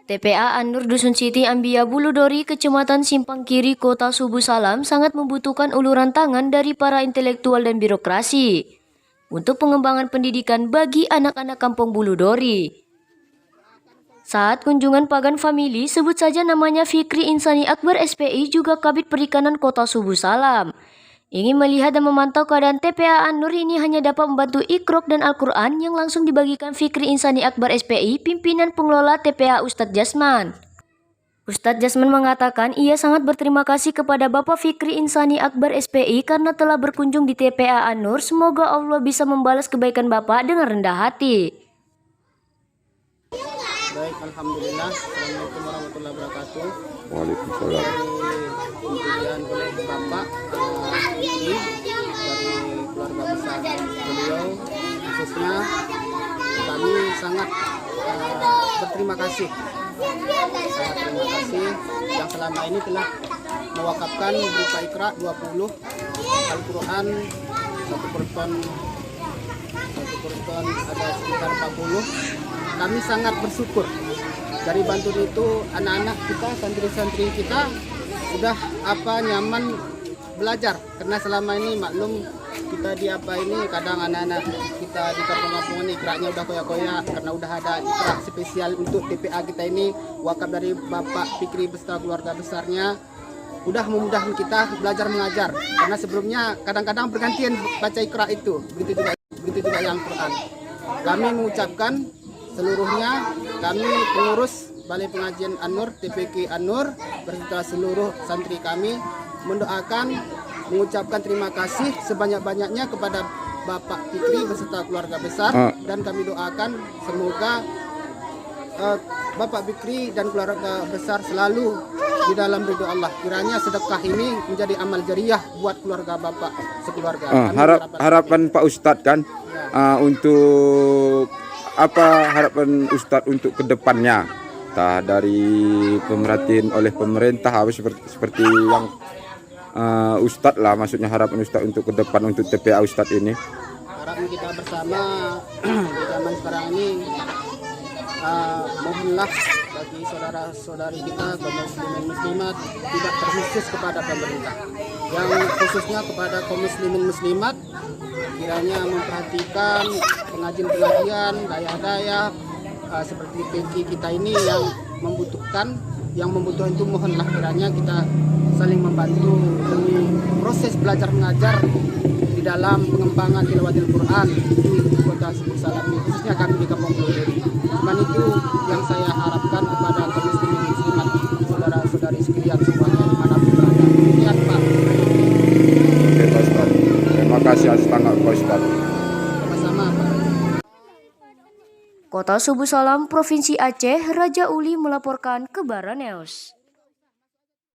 TPA An-Nur Dusun Siti Ambia Buludori, Kecamatan Simpang Kiri, Kota Subuh Salam sangat membutuhkan uluran tangan dari para intelektual dan birokrasi untuk pengembangan pendidikan bagi anak-anak kampung Buludori. Saat kunjungan Pagan Family, sebut saja namanya Fikri Insani Akbar SPI, juga Kabid Perikanan Kota Subuh Salam, ingin melihat dan memantau keadaan TPA An-Nur ini, hanya dapat membantu Ikrok dan Al-Quran yang langsung dibagikan Fikri Insani Akbar SPI, pimpinan pengelola TPA Ustadz Jasman. Ustadz Jasman mengatakan ia sangat berterima kasih kepada Bapak Fikri Insani Akbar SPI karena telah berkunjung di TPA An-Nur. Semoga Allah bisa membalas kebaikan Bapak dengan rendah hati. Baik, Alhamdulillah. Assalamualaikum warahmatullahi wabarakatuh. Waalaikumsalam. Kemudian oleh Bapak ini dari keluarga besar beliau, khususnya kami sangat berterima kasih. Sangat terima kasih yang selama ini telah mewakafkan berupa Iqra 20, Al-Quran 1 per ton ada sekitar 40. Kami sangat bersyukur dari bantuan itu anak-anak kita, santri-santri kita sudah nyaman belajar, karena selama ini maklum kita di kadang anak-anak kita di kampung-kampung ini Iqranya udah koyak-koyak karena udah ada Iqra spesial untuk TPA kita ini, wakaf dari Bapak Fikri beserta keluarga besarnya, udah memudahkan kita belajar mengajar, karena sebelumnya kadang-kadang bergantian baca Iqra itu, begitu juga yang Quran. Kami mengucapkan seluruhnya, kami pengurus Balai Pengajian An-Nur, TPK An-Nur beserta seluruh santri kami mengucapkan terima kasih sebanyak-banyaknya kepada Bapak Fikri beserta keluarga besar, dan kami doakan semoga Bapak Fikri dan keluarga besar selalu di dalam ridho Allah. Kiranya sedekah ini menjadi amal jariah buat keluarga Bapak sekeluarga. Harapan Pak Ustadz kan untuk harapan Ustadz untuk kedepannya, dari pemerhatiin oleh pemerintah harus seperti yang Ustadz lah, maksudnya harapan Ustadz untuk ke depan untuk TPA Ustadz ini. Harapan kita bersama di zaman sekarang ini, mohonlah bagi saudara-saudari kita kaum muslimin muslimat, tidak terkhusus kepada pemerintah, yang khususnya kepada kaum muslimin muslimat, kiranya memperhatikan pengajian-pengajian daya-daya seperti PK kita ini yang membutuhkan itu, mohonlah kiranya kita saling membantu demi proses belajar mengajar di dalam pengembangan tilawatil Quran di Kota Subuh Salam ini, khususnya kami di Kampung Buludori. Dan itu yang saya harapkan kepada kaum muslimin muslimat, saudara-saudari sekalian semuanya dimanapun berada. Demikian Pak. Oke Pak Ustadz, terima kasih atas tanggapan Pak Ustadz. Sama-sama Pak. Kota Subuh Salam, Provinsi Aceh, Raja Uli melaporkan ke Baranews.